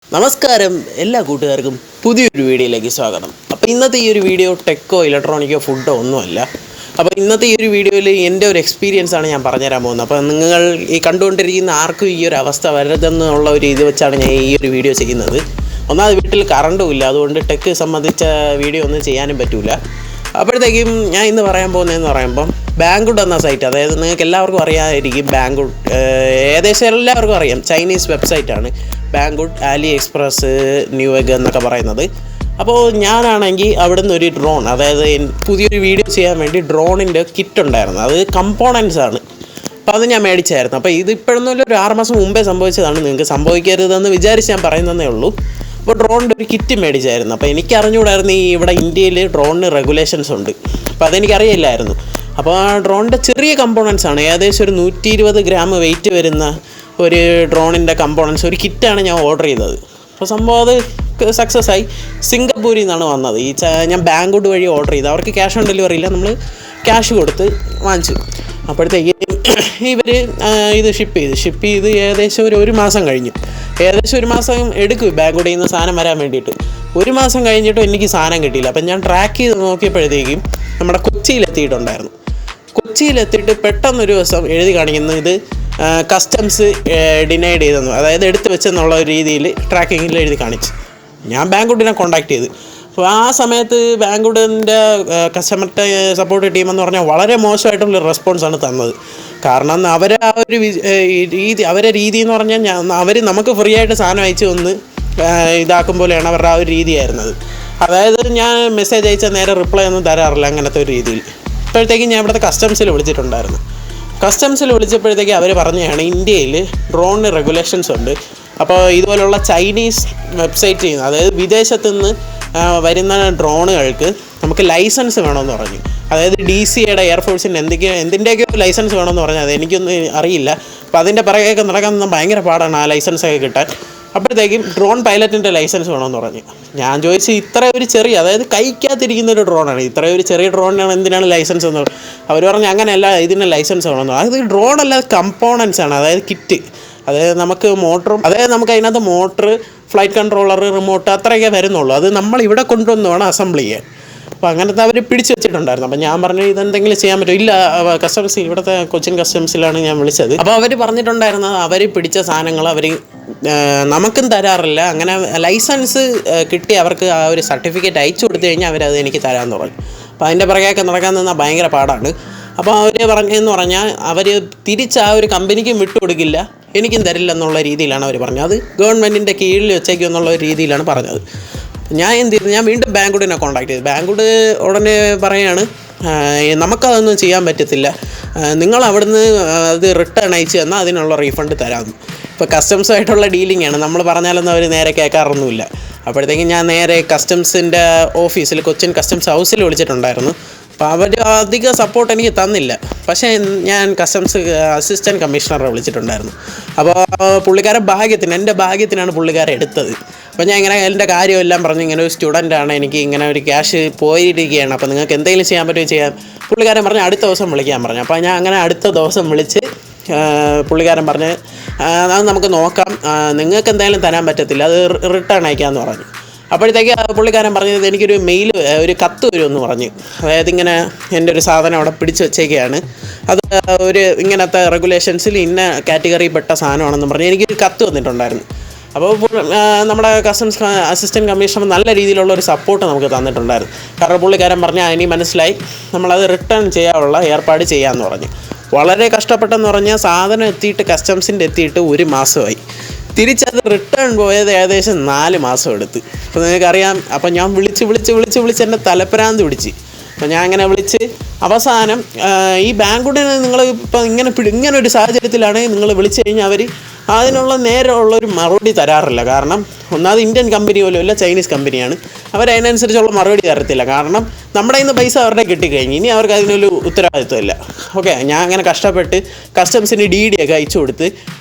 നമസ്കാരം എല്ലാ കൂട്ടുകാർക്കും പുതിയൊരു വീഡിയോയിലേക്ക് സ്വാഗതം. അപ്പോൾ ഇന്നത്തെ ഈ ഒരു വീഡിയോ ടെക്കോ ഇലക്ട്രോണിക്കോ ഫുഡോ ഒന്നുമല്ല. അപ്പോൾ ഇന്നത്തെ ഈ ഒരു വീഡിയോയിൽ എൻ്റെ ഒരു എക്സ്പീരിയൻസ് ആണ് ഞാൻ പറഞ്ഞുതരാൻ പോകുന്നത്. അപ്പോൾ നിങ്ങൾ ഈ കണ്ടുകൊണ്ടിരിക്കുന്ന ആർക്കും ഈ ഒരു അവസ്ഥ വരരുതെന്നുള്ള ഒരു ഇത് വെച്ചാണ് ഞാൻ ഈ ഒരു വീഡിയോ ചെയ്യുന്നത്. ഒന്നാമത് വീട്ടിൽ കറണ്ടും ഇല്ല, അതുകൊണ്ട് ടെക്ക് സംബന്ധിച്ച വീഡിയോ ഒന്നും ചെയ്യാനും പറ്റില്ല. അപ്പോഴത്തേക്കും ഞാൻ ഇന്ന് പറയാൻ പോകുന്നതെന്ന് പറയുമ്പം ബാങ്കുഡ് എന്ന സൈറ്റ്, അതായത് നിങ്ങൾക്ക് എല്ലാവർക്കും അറിയാമായിരിക്കും. ബാങ്കുഡ് ഏകദേശം എല്ലാവർക്കും അറിയാം, ചൈനീസ് വെബ്സൈറ്റാണ് ബാങ്കുഡ്, ആലി എക്സ്പ്രസ്, ന്യൂ എഗ് എന്നൊക്കെ പറയുന്നത്. അപ്പോൾ ഞാനാണെങ്കിൽ അവിടെ നിന്ന് ഒരു ഡ്രോൺ, അതായത് പുതിയൊരു വീഡിയോ ചെയ്യാൻ വേണ്ടി ഡ്രോണിൻ്റെ കിറ്റ് ഉണ്ടായിരുന്നു. അത് കമ്പോണൻസ് ആണ്. അപ്പോൾ അത് ഞാൻ മേടിച്ചായിരുന്നു. അപ്പോൾ ഇത് ഇപ്പോഴൊന്നുമില്ല, ഒരു 6 മാസം മുമ്പേ സംഭവിച്ചതാണ്. നിങ്ങൾക്ക് സംഭവിക്കരുതെന്ന് വിചാരിച്ച് ഞാൻ പറയുന്നതേ ഉള്ളൂ. അപ്പോൾ ഡ്രോണിൻ്റെ ഒരു കിറ്റ് മേടിച്ചായിരുന്നു. അപ്പോൾ എനിക്ക് അറിഞ്ഞുകൂടായിരുന്നു ഈ ഇവിടെ ഇന്ത്യയിൽ ഡ്രോണിന് റെഗുലേഷൻസ് ഉണ്ട്. അപ്പോൾ അതെനിക്കറിയില്ലായിരുന്നു. അപ്പോൾ ആ ഡ്രോണിൻ്റെ ചെറിയ കമ്പോണൻസ് ആണ്, ഏകദേശം ഒരു 120 ഗ്രാം വെയിറ്റ് വരുന്ന ഒരു ഡ്രോണിൻ്റെ കമ്പോണൻസ് ഒരു കിറ്റാണ് ഞാൻ ഓർഡർ ചെയ്തത്. അപ്പോൾ സംഭവം അത് സക്സസ് ആയി. സിംഗപ്പൂരിൽ നിന്നാണ് വന്നത്. ഞാൻ ബാങ്കുഡ് വഴി ഓർഡർ ചെയ്തു. അവർക്ക് ക്യാഷ് ഓൺ ഡെലിവറി ഇല്ല, നമ്മൾ ക്യാഷ് കൊടുത്ത് വാങ്ങിച്ചു. അപ്പോഴത്തേക്ക് ഇവർ ഇത് ഷിപ്പ് ചെയ്ത് ഏകദേശം ഒരു മാസം കഴിഞ്ഞു. ഏകദേശം ഒരു മാസം എടുക്കും ബാങ്കുഡിൽ നിന്ന് സാധനം വരാൻ വേണ്ടിയിട്ട്. ഒരു മാസം കഴിഞ്ഞിട്ടും എനിക്ക് സാധനം കിട്ടിയില്ല. അപ്പം ഞാൻ ട്രാക്ക് ചെയ്ത് നോക്കിയപ്പോഴത്തേക്കും നമ്മുടെ കൊച്ചിയിലെത്തിയിട്ടുണ്ടായിരുന്നു. കൊച്ചിയിലെത്തിയിട്ട് പെട്ടെന്നൊരു ദിവസം എഴുതി കാണിക്കുന്നത് ഇത് കസ്റ്റംസ് ഡിനൈഡ് ചെയ്തെന്നു, അതായത് എടുത്തു വെച്ചെന്നുള്ള ഒരു രീതിയിൽ ട്രാക്കിങ്ങിൽ എഴുതി കാണിച്ചു. ഞാൻ ബാങ്കുഡിനെ കോൺടാക്ട് ചെയ്തു. അപ്പോൾ ആ സമയത്ത് ബാങ്കുഡിൻ്റെ കസ്റ്റമർ സപ്പോർട്ട് ടീമെന്ന് പറഞ്ഞാൽ വളരെ മോശമായിട്ടുള്ള റെസ്പോൺസാണ് തന്നത്. കാരണം അവരെ ആ ഒരു രീതി എന്ന് പറഞ്ഞാൽ അവർ നമുക്ക് ഫ്രീ ആയിട്ട് സാധനം അയച്ചു തന്ന് ഇതാക്കും പോലെയാണ് അവരുടെ ആ ഒരു രീതിയായിരുന്നത്. അതായത് ഞാൻ മെസ്സേജ് അയച്ചാൽ നേരെ റിപ്ലൈ ഒന്നും തരാറില്ല, അങ്ങനത്തെ ഒരു രീതിയിൽ. ഇപ്പോഴത്തേക്കും ഞാൻ ഇവിടുത്തെ കസ്റ്റംസിൽ വിളിച്ചിട്ടുണ്ടായിരുന്നു. കസ്റ്റംസിൽ വിളിച്ചപ്പോഴത്തേക്ക് അവർ പറഞ്ഞതാണ് ഇന്ത്യയിൽ ഡ്രോണിന് റെഗുലേഷൻസ് ഉണ്ട്. അപ്പോൾ ഇതുപോലുള്ള ചൈനീസ് വെബ്സൈറ്റ് ചെയ്യുന്ന, അതായത് വിദേശത്തു നിന്ന് വരുന്ന ഡ്രോണുകൾക്ക് നമുക്ക് ലൈസൻസ് വേണമെന്ന് പറഞ്ഞു. അതായത് DCAയുടെ എയർഫോഴ്സിൻ്റെ എന്തിൻ്റെയൊക്കെയോ ലൈസൻസ് വേണമെന്ന് പറഞ്ഞാൽ അത് എനിക്കൊന്നും അറിയില്ല. അപ്പോൾ അതിൻ്റെ പിറകെയൊക്കെ നടക്കാൻ ഭയങ്കര പാടാണ് ആ ലൈസൻസൊക്കെ കിട്ടാൻ. അപ്പോഴത്തേക്കും ഡ്രോൺ പൈലറ്റിൻ്റെ ലൈസൻസ് വേണമെന്ന് പറഞ്ഞു. ഞാൻ ചോദിച്ചു, ഇത്ര ഒരു ചെറിയ, അതായത് കൈക്കകത്തിരിക്കുന്നൊരു ഡ്രോണാണ്, ഇത്ര ഒരു ചെറിയ ഡ്രോണിനാണ് എന്തിനാണ് ലൈസൻസ് എന്ന് പറഞ്ഞു. അവർ പറഞ്ഞു അങ്ങനെയല്ല, ഇതിന് ലൈസൻസ് വേണമെന്ന്. അത് ഡ്രോണല്ല, കമ്പോണൻസ് ആണ്, അതായത് കിറ്റ്. അതായത് നമുക്ക് നമുക്ക് അതിനകത്ത് മോട്ടർ, ഫ്ലൈറ്റ് കൺട്രോളർ, റിമോട്ട് അത്രയൊക്കെ വരുന്നുള്ളൂ. അത് നമ്മൾ ഇവിടെ കൊണ്ടുവന്ന് വേണം അസംബിൾ ചെയ്യാൻ. അപ്പോൾ അങ്ങനത്തെ അവർ പിടിച്ച് വെച്ചിട്ടുണ്ടായിരുന്നു. അപ്പോൾ ഞാൻ പറഞ്ഞു ഇതെന്തെങ്കിലും ചെയ്യാൻ പറ്റുമോ? ഇല്ല, കസ്റ്റംസ് ഇവിടുത്തെ കൊച്ചിൻ കസ്റ്റംസിലാണ് ഞാൻ വിളിച്ചത്. അപ്പോൾ അവർ പറഞ്ഞിട്ടുണ്ടായിരുന്നത് അവർ പിടിച്ച സാധനങ്ങൾ അവർ നമുക്കും തരാറില്ല. അങ്ങനെ ലൈസൻസ് കിട്ടി അവർക്ക് ആ ഒരു സർട്ടിഫിക്കറ്റ് അയച്ചു കൊടുത്തു കഴിഞ്ഞാൽ അവരത് എനിക്ക് തരാമെന്ന് പറഞ്ഞു. അപ്പോൾ അതിൻ്റെ പിറകെയൊക്കെ നടക്കാൻ നിന്നാൽ ഭയങ്കര പാടാണ്. അപ്പോൾ അവർ പറഞ്ഞതെന്ന് പറഞ്ഞാൽ അവർ തിരിച്ച് ആ ഒരു കമ്പനിക്കും വിട്ടുകൊടുക്കില്ല, എനിക്കും തരില്ല എന്നുള്ള രീതിയിലാണ് അവർ പറഞ്ഞത്. അത് ഗവൺമെൻറ്റിൻ്റെ കീഴിൽ വെച്ചേക്കും എന്നുള്ള ഒരു രീതിയിലാണ് പറഞ്ഞത്. ഞാൻ എന്ത് ചെയ്തു, ഞാൻ വീണ്ടും ബാങ്കുഡിനെ കോൺടാക്ട് ചെയ്തു. ബാങ്കുഡ് ഉടനെ പറയാണ് നമുക്കതൊന്നും ചെയ്യാൻ പറ്റത്തില്ല, നിങ്ങൾ അവിടുന്ന് അത് റിട്ടേൺ അയച്ചു തന്നാൽ അതിനുള്ള റീഫണ്ട് തരാമെന്ന്. ഇപ്പോൾ കസ്റ്റംസുമായിട്ടുള്ള ഡീലിംഗ് ആണ്, നമ്മൾ പറഞ്ഞാലൊന്നും അവർ നേരെ കേൾക്കാറൊന്നുമില്ല. അപ്പോഴത്തേക്കും ഞാൻ നേരെ കസ്റ്റംസിൻ്റെ ഓഫീസിൽ, കൊച്ചിൻ കസ്റ്റംസ് ഹൗസിൽ വിളിച്ചിട്ടുണ്ടായിരുന്നു. അപ്പോൾ അവർ അധികം സപ്പോർട്ട് എനിക്ക് തന്നില്ല. പക്ഷേ ഞാൻ കസ്റ്റംസ് അസിസ്റ്റൻറ്റ് കമ്മീഷണറെ വിളിച്ചിട്ടുണ്ടായിരുന്നു. അപ്പോൾ എൻ്റെ ഭാഗ്യത്തിനാണ് പുള്ളിക്കാരെ എടുത്തത്. അപ്പോൾ ഞാൻ ഇങ്ങനെ എൻ്റെ കാര്യമെല്ലാം പറഞ്ഞു, ഇങ്ങനെ ഒരു സ്റ്റുഡൻ്റാണ്, എനിക്ക് ഇങ്ങനെ ഒരു ക്യാഷ് പോയിരിക്കുകയാണ്, അപ്പോൾ നിങ്ങൾക്ക് എന്തെങ്കിലും ചെയ്യാൻ പറ്റുമോ ചെയ്യാൻ. പുള്ളിക്കാരൻ പറഞ്ഞ് അടുത്ത ദിവസം വിളിക്കാൻ പറഞ്ഞു. അപ്പോൾ ഞാൻ അങ്ങനെ അടുത്ത ദിവസം വിളിച്ച് പുള്ളിക്കാരൻ പറഞ്ഞ് അത് നമുക്ക് നോക്കാം, നിങ്ങൾക്ക് എന്തായാലും തരാൻ പറ്റത്തില്ല, അത് റിട്ടേൺ അയക്കാമെന്ന് പറഞ്ഞു. അപ്പോഴത്തേക്ക് പുള്ളിക്കാരൻ പറഞ്ഞത് എനിക്കൊരു ഒരു കത്ത് വരുമെന്ന് പറഞ്ഞു. അതായത് ഇങ്ങനെ എൻ്റെ ഒരു സാധനം അവിടെ പിടിച്ച് വെച്ചേക്കുകയാണ്, അത് ഒരു ഇങ്ങനത്തെ റെഗുലേഷൻസിൽ ഇന്ന കാറ്റഗറിയിൽപ്പെട്ട സാധനമാണെന്ന് പറഞ്ഞ് എനിക്കൊരു കത്ത് വന്നിട്ടുണ്ടായിരുന്നു. അപ്പോൾ നമ്മുടെ കസ്റ്റംസ് അസിസ്റ്റൻറ്റ് കമ്മീഷണർ നല്ല രീതിയിലുള്ള ഒരു സപ്പോർട്ട് നമുക്ക് തന്നിട്ടുണ്ടായിരുന്നു. കാരണം പുള്ളിക്കാരൻ പറഞ്ഞാൽ ഇനി മനസ്സിലായി, നമ്മളത് റിട്ടേൺ ചെയ്യാനുള്ള ഏർപ്പാട് ചെയ്യാമെന്ന് പറഞ്ഞു. വളരെ കഷ്ടപ്പെട്ടെന്ന് പറഞ്ഞാൽ സാധനം എത്തിയിട്ട് കസ്റ്റംസിൻ്റെ എത്തിയിട്ട് 1 മാസമായി. തിരിച്ചത് റിട്ടേൺ പോയത് ഏകദേശം 4 മാസം എടുത്ത്. അപ്പോൾ നിങ്ങൾക്കറിയാം. അപ്പോൾ ഞാൻ വിളിച്ച് എൻ്റെ തലപ്രാന്ത് പിടിച്ച്. അപ്പോൾ ഞാൻ അങ്ങനെ വിളിച്ച് അവസാനം ഈ ബാങ്കുഡിന് നിങ്ങൾ ഇപ്പോൾ ഇങ്ങനെ ഒരു സാഹചര്യത്തിലാണെങ്കിൽ നിങ്ങൾ വിളിച്ചു കഴിഞ്ഞാൽ അവർ അതിനുള്ള നേരമുള്ളൊരു മറുപടി തരാറില്ല. കാരണം ഒന്നാമത് ഇന്ത്യൻ കമ്പനി പോലും അല്ല, ചൈനീസ് കമ്പനിയാണ്. അവരതിനനുസരിച്ചുള്ള മറുപടി തരത്തില്ല. കാരണം നമ്മുടെ കയ്യിൽ നിന്ന് പൈസ അവരുടെ കിട്ടിക്കഴിഞ്ഞ് ഇനി അവർക്ക് അതിനൊരു ഉത്തരവാദിത്വമില്ല. ഓക്കെ, ഞാൻ അങ്ങനെ കഷ്ടപ്പെട്ട് കസ്റ്റംസിന് DD ഒക്കെ അയച്ചു കൊടുത്ത്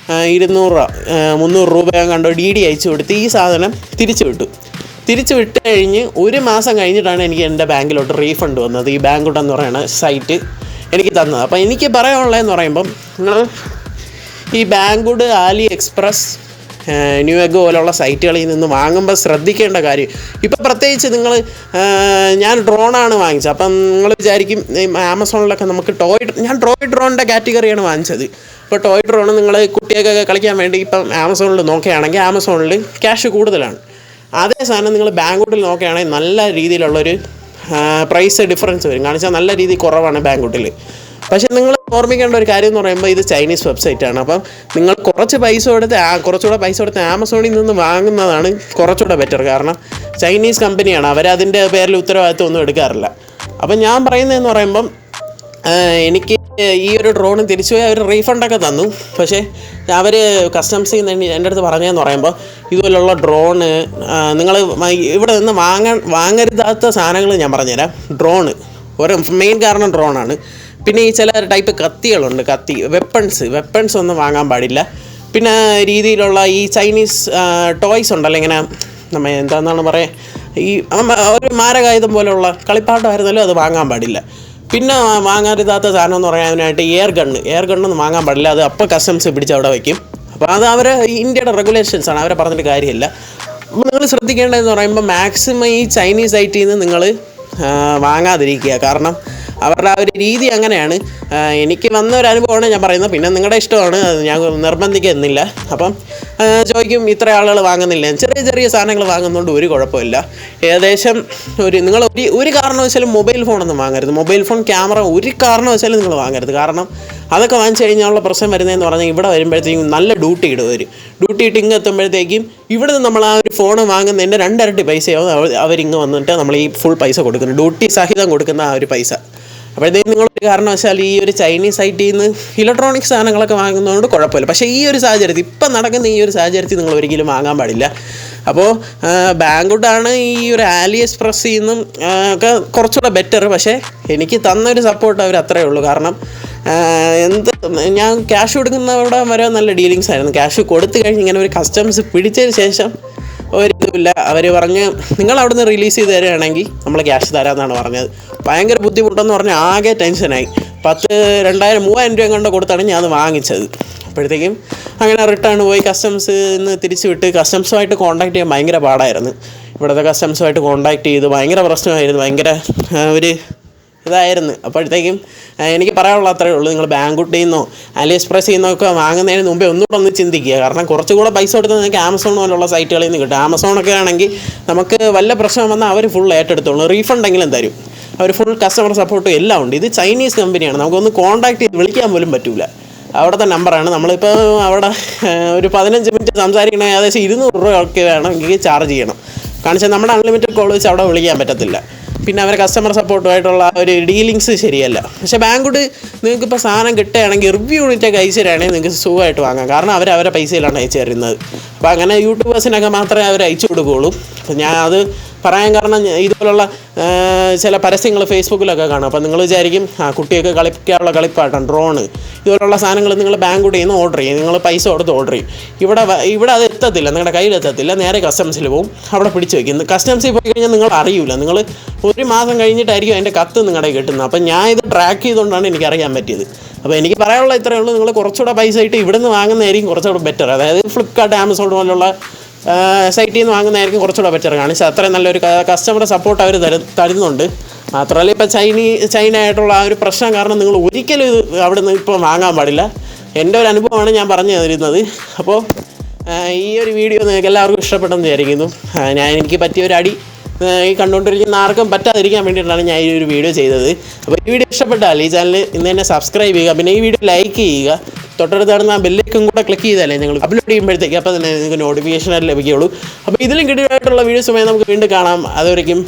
200 രൂപ 300 രൂപ കണ്ടോ DD അയച്ചു കൊടുത്ത് ഈ സാധനം തിരിച്ചു വിട്ട് കഴിഞ്ഞ് 1 മാസം കഴിഞ്ഞിട്ടാണ് എനിക്ക് എൻ്റെ ബാങ്കിലോട്ട് റീഫണ്ട് വന്നത്. ഈ ബാങ്കുഡ് എന്ന് പറയുന്ന സൈറ്റ് എനിക്ക് തന്നത്. അപ്പോൾ എനിക്ക് പറയാനുള്ളതെന്ന് പറയുമ്പം നിങ്ങൾ ഈ ബാങ്കുഡ്, ആലി എക്സ്പ്രസ്, ന്യൂ എഗ് പോലുള്ള സൈറ്റുകളിൽ നിന്ന് വാങ്ങുമ്പോൾ ശ്രദ്ധിക്കേണ്ട കാര്യം, ഇപ്പോൾ പ്രത്യേകിച്ച് നിങ്ങൾ ഞാൻ ഡ്രോണാണ് വാങ്ങിച്ചത്. അപ്പം നിങ്ങൾ വിചാരിക്കും ആമസോണിലൊക്കെ നമുക്ക് ഞാൻ ടോയ് ഡ്രോണിൻ്റെ കാറ്റഗറിയാണ് വാങ്ങിച്ചത്. ഇപ്പോൾ ടോയ് ഡ്രോൺ നിങ്ങൾ കുട്ടിയൊക്കെ കളിക്കാൻ വേണ്ടി ഇപ്പം ആമസോണിൽ നോക്കുകയാണെങ്കിൽ ആമസോണിൽ ക്യാഷ് കൂടുതലാണ്. അതേ സാധനം നിങ്ങൾ ബാങ്കുട്ടിൽ നോക്കുകയാണെങ്കിൽ നല്ല രീതിയിലുള്ളൊരു പ്രൈസ് ഡിഫറൻസ് വരും. കാണിച്ചാൽ നല്ല രീതിയിൽ കുറവാണ് ബാങ്കുട്ടിൽ. പക്ഷേ നിങ്ങൾ ഓർമ്മിക്കേണ്ട ഒരു കാര്യം എന്ന് പറയുമ്പോൾ ഇത് ചൈനീസ് വെബ്സൈറ്റാണ്. അപ്പം നിങ്ങൾ കുറച്ചുകൂടെ പൈസ കൊടുത്ത് ആമസോണിൽ നിന്ന് വാങ്ങുന്നതാണ് കുറച്ചുകൂടെ ബെറ്റർ. കാരണം ചൈനീസ് കമ്പനിയാണ്, അവരതിൻ്റെ പേരിൽ ഉത്തരവാദിത്വം ഒന്നും എടുക്കാറില്ല. അപ്പം ഞാൻ പറയുന്നതെന്ന് പറയുമ്പം എനിക്ക് ഈ ഒരു ഡ്രോൺ തിരിച്ചു പോയി അവർ റീഫണ്ടൊക്കെ തന്നു. പക്ഷേ അവർ കസ്റ്റംസിൽ നിന്ന് എൻ്റെ അടുത്ത് പറഞ്ഞതെന്ന് പറയുമ്പോൾ ഇതുപോലുള്ള ഡ്രോണ് നിങ്ങൾ ഇവിടെ നിന്ന് വാങ്ങരുതാത്ത സാധനങ്ങൾ ഞാൻ പറഞ്ഞുതരാം. ഡ്രോണ് ഒരു മെയിൻ കാരണം ഡ്രോണാണ്. പിന്നെ ഈ ചില ടൈപ്പ് കത്തികളുണ്ട്, വെപ്പൺസ് ഒന്നും വാങ്ങാൻ പാടില്ല. പിന്നെ രീതിയിലുള്ള ഈ ചൈനീസ് ടോയ്സ് ഉണ്ടല്ലോ, ഇങ്ങനെ എന്താണെന്നാണ് പറയുക, ഈ ഒരു മാരകായുധം പോലെയുള്ള കളിപ്പാട്ടമായിരുന്നല്ലോ, അത് വാങ്ങാൻ പാടില്ല. പിന്നെ വാങ്ങാറില്ലാത്ത സാധനം എന്ന് പറയാനായിട്ട് എയർ ഗണ്ണൊന്നും വാങ്ങാൻ പാടില്ല. അത് അപ്പോൾ കസ്റ്റംസ് പിടിച്ച് അവിടെ വയ്ക്കും. അപ്പോൾ അത് ഇന്ത്യയുടെ റെഗുലേഷൻസാണ്, അവരെ പറഞ്ഞിട്ട് കാര്യമില്ല. അപ്പോൾ നിങ്ങൾ ശ്രദ്ധിക്കേണ്ടതെന്ന് പറയുമ്പോൾ മാക്സിമം ഈ ചൈനീസ് സൈറ്റിൽ നിന്ന് നിങ്ങൾ വാങ്ങാതിരിക്കുക. കാരണം അവരുടെ ആ ഒരു രീതി അങ്ങനെയാണ്. എനിക്ക് വന്ന ഒരു അനുഭവമാണ് ഞാൻ പറയുന്നത്. പിന്നെ നിങ്ങളുടെ ഇഷ്ടമാണ്, ഞാൻ നിർബന്ധിക്കുന്നില്ല. അപ്പം ചോദിക്കും ഇത്ര ആളുകൾ വാങ്ങുന്നില്ല. ചെറിയ സാധനങ്ങൾ വാങ്ങുന്നതുകൊണ്ട് ഒരു കുഴപ്പമില്ല. ഏകദേശം നിങ്ങൾ ഒരു കാരണവശാലും മൊബൈൽ ഫോണൊന്നും വാങ്ങരുത്. മൊബൈൽ ഫോൺ ക്യാമറ ഒരു കാരണവശാലും നിങ്ങൾ വാങ്ങരുത്. കാരണം അതൊക്കെ വാങ്ങിച്ചു കഴിഞ്ഞാലുള്ള പ്രശ്നം വരുന്നതെന്ന് പറഞ്ഞാൽ ഇവിടെ വരുമ്പോഴത്തേക്കും നല്ല ഡ്യൂട്ടി ഇട്ട് ഇങ്ങ് എത്തുമ്പോഴത്തേക്കും ഇവിടെ നിന്ന് നമ്മൾ ആ ഒരു ഫോൺ വാങ്ങുന്നതിൻ്റെ 2 ഇരട്ടി പൈസയാവും അവരിങ്ങ് വന്നിട്ട് നമ്മൾ ഈ ഫുൾ പൈസ കൊടുക്കുന്നത്, ഡ്യൂട്ടി സഹിതം കൊടുക്കുന്ന ആ ഒരു പൈസ. അപ്പോഴത്തേക്കും നിങ്ങളൊരു കാരണവശാൽ ഈ ഒരു ചൈനീസ് സൈറ്റിൽ നിന്ന് ഇലക്ട്രോണിക് സാധനങ്ങളൊക്കെ വാങ്ങുന്നതുകൊണ്ട് കുഴപ്പമില്ല. പക്ഷേ ഈ ഒരു സാഹചര്യത്തിൽ, ഇപ്പം നടക്കുന്ന ഈ ഒരു സാഹചര്യത്തിൽ നിങ്ങൾ ഒരിക്കലും വാങ്ങാൻ പാടില്ല. അപ്പോൾ ബാങ്കുട്ടാണ് ഈ ഒരു ആലി എക്സ്പ്രസ്സിൽ നിന്നും ഒക്കെ കുറച്ചുകൂടെ ബെറ്റർ. പക്ഷേ എനിക്ക് തന്നൊരു സപ്പോർട്ട് അവർ അത്രയേ ഉള്ളൂ. കാരണം ഞാൻ ക്യാഷ് കൊടുക്കുന്നവിടെ വരെ നല്ല ഡീലിങ്സ് ആയിരുന്നു. ക്യാഷ് കൊടുത്തു കഴിഞ്ഞ് ഇങ്ങനെ ഒരു കസ്റ്റംസ് പിടിച്ചതിന് ശേഷം ഒരിതുമില്ല. അവർ പറഞ്ഞ് നിങ്ങൾ അവിടെ നിന്ന് റിലീസ് ചെയ്ത് തരികയാണെങ്കിൽ നമ്മൾ ക്യാഷ് തരാമെന്നാണ് പറഞ്ഞത്. ഭയങ്കര ബുദ്ധിമുട്ടെന്ന് പറഞ്ഞാൽ ആകെ ടെൻഷനായി. 3000 രൂപ കൊണ്ട് കൊടുത്താണ് ഞാൻ അത് വാങ്ങിച്ചത്. അപ്പോഴത്തേക്കും അങ്ങനെ റിട്ടേൺ പോയി കസ്റ്റംസ് നിന്ന് തിരിച്ചു വിട്ട് കസ്റ്റംസുമായിട്ട് കോൺടാക്ട് ചെയ്യാൻ ഭയങ്കര പാടായിരുന്നു. ഇവിടുത്തെ കസ്റ്റംസുമായിട്ട് കോൺടാക്ട് ചെയ്ത് ഭയങ്കര പ്രശ്നമായിരുന്നു, ഭയങ്കര ഒരു ഇതായിരുന്നു. അപ്പോഴത്തേക്കും എനിക്ക് പറയാനുള്ള അത്രയേ ഉള്ളൂ. നിങ്ങൾ ബാങ്കുട്ടിൽ നിന്നോ അലി എക്സ്പ്രസ്സിൽ നിന്നൊക്കെ വാങ്ങുന്നതിന് മുമ്പേ ഒന്നുകൂടെ ചിന്തിക്കുക. കാരണം കുറച്ചുകൂടെ പൈസ കൊടുത്ത് നിങ്ങൾക്ക് ആമസോൺ പോലുള്ള സൈറ്റുകളിൽ നിന്ന് കിട്ടും. ആമസോണൊക്കെ ആണെങ്കിൽ നമുക്ക് വല്ല പ്രശ്നം വന്നാൽ അവർ ഫുൾ ഏറ്റെടുത്തോളൂ, റീഫണ്ടെങ്കിലും തരും. അവർ ഫുൾ കസ്റ്റമർ സപ്പോർട്ടും എല്ലാം ഉണ്ട്. ഇത് ചൈനീസ് കമ്പനിയാണ്, നമുക്കൊന്ന് കോൺടാക്ട് ചെയ്ത് വിളിക്കാൻ പോലും പറ്റില്ല. അവിടുത്തെ നമ്പറാണ്. നമ്മളിപ്പോൾ അവിടെ ഒരു 15 മിനിറ്റ് സംസാരിക്കണമെങ്കിൽ ഏകദേശം 200 രൂപ ഒക്കെ വേണമെങ്കിൽ ചാർജ് ചെയ്യണം. കാണിച്ചാൽ നമ്മുടെ അൺലിമിറ്റഡ് കോൾ വെച്ച് അവിടെ വിളിക്കാൻ പറ്റത്തില്ല. പിന്നെ അവരെ കസ്റ്റമർ സപ്പോർട്ടുമായിട്ടുള്ള ഒരു ഡീലിങ്സ് ശരിയല്ല. പക്ഷേ ബാങ്കുട്ട് നിങ്ങൾക്കിപ്പോൾ സാധനം കിട്ടുകയാണെങ്കിൽ റിവ്യൂ യൂണിറ്റൊക്കെ അയച്ചു തരികയാണെങ്കിൽ നിങ്ങൾക്ക് സുഖമായിട്ട് വാങ്ങാം. കാരണം അവരെ പൈസയിലാണ് അയച്ചു തരുന്നത്. അപ്പോൾ അങ്ങനെ യൂട്യൂബേഴ്സിനൊക്കെ മാത്രമേ അവർ അയച്ചു കൊടുക്കുകയുള്ളൂ. അപ്പോൾ ഞാൻ അത് പറയാൻ കാരണം ഇതുപോലുള്ള ചില പരസ്യങ്ങൾ ഫേസ്ബുക്കിലൊക്കെ കാണും. അപ്പോൾ നിങ്ങൾ വിചാരിക്കും കുട്ടിയൊക്കെ കളിക്കാനുള്ള കളിപ്പാട്ടം, ഡ്രോണ്, ഇതുപോലുള്ള സാധനങ്ങൾ നിങ്ങൾ ബാങ്കുട്ടിൽ നിന്ന് ഓർഡർ ചെയ്യും, നിങ്ങൾ പൈസ കൊടുത്ത് ഓർഡർ ചെയ്യും. ഇവിടെ അത് എത്തത്തില്ല, നിങ്ങളുടെ കയ്യിലെത്തത്തില്ല, നേരെ കസ്റ്റംസിൽ പോകും, അവിടെ പിടിച്ച് വയ്ക്കും. കസ്റ്റംസിൽ പോയി കഴിഞ്ഞാൽ നിങ്ങൾ അറിയില്ല, നിങ്ങൾ 1 മാസം കഴിഞ്ഞിട്ടായിരിക്കും അതിൻ്റെ കത്ത് നിങ്ങളുടെ കിട്ടുന്നത്. അപ്പം ഞാൻ ഇത് ട്രാക്ക് ചെയ്തുകൊണ്ടാണ് എനിക്കറിയാൻ പറ്റിയത്. അപ്പോൾ എനിക്ക് പറയാനുള്ള ഇത്രയേ ഉള്ളൂ, നിങ്ങൾ കുറച്ചുകൂടെ പൈസ ഇട്ട് ഇവിടെ നിന്ന് വാങ്ങുന്നതായിരിക്കും കുറച്ചുകൂടെ ബെറ്റർ. അതായത് ഫ്ലിപ്കാർട്ട്, ആമസോൺ പോലുള്ള സൈറ്റിൽ നിന്ന് വാങ്ങുന്നതായിരിക്കും കുറച്ചുകൂടെ ബെറ്റർ. കാണിച്ചാൽ അത്രയും നല്ലൊരു കസ്റ്റമർ സപ്പോർട്ട് അവർ തരുന്നുണ്ട്. മാത്രമല്ല ഇപ്പോൾ ചൈന ആയിട്ടുള്ള ആ ഒരു പ്രശ്നം കാരണം നിങ്ങൾ ഒരിക്കലും ഇത് അവിടെ നിന്ന് ഇപ്പോൾ വാങ്ങാൻ പാടില്ല. എൻ്റെ ഒരു അനുഭവമാണ് ഞാൻ പറഞ്ഞു തരുന്നത്. അപ്പോൾ ഈ ഒരു വീഡിയോ നിങ്ങൾക്ക് എല്ലാവർക്കും ഇഷ്ടപ്പെട്ടെന്ന് വിചാരിക്കുന്നു. എനിക്ക് പറ്റിയ ഒരു അടി ഈ കണ്ടുകൊണ്ടിരിക്കുന്ന ആർക്കും പറ്റാതിരിക്കാൻ വേണ്ടിയിട്ടാണ് ഞാൻ ഈ ഒരു വീഡിയോ ചെയ്തത്. അപ്പോൾ ഈ വീഡിയോ ഇഷ്ടപ്പെട്ടാൽ ഈ ചാനൽ ഇന്ന് തന്നെ സബ്സ്ക്രൈബ് ചെയ്യുക, പിന്നെ ഈ വീഡിയോ ലൈക്ക് ചെയ്യുക, തൊട്ടടുത്താണ് ആ ബെല്ലേക്കും കൂടെ ക്ലിക്ക് ചെയ്താലേ ഞങ്ങൾ അപ്ലോഡ് ചെയ്യുമ്പോഴത്തേക്ക് അപ്പോൾ തന്നെ നിങ്ങൾക്ക് നോട്ടിഫിക്കേഷൻ ലഭിക്കുകയുള്ളൂ. അപ്പോൾ ഇതിലും കിടിലമായിട്ടുള്ള വീഡിയോസുമായി നമുക്ക് വീണ്ടും കാണാം. അതുവരേക്കും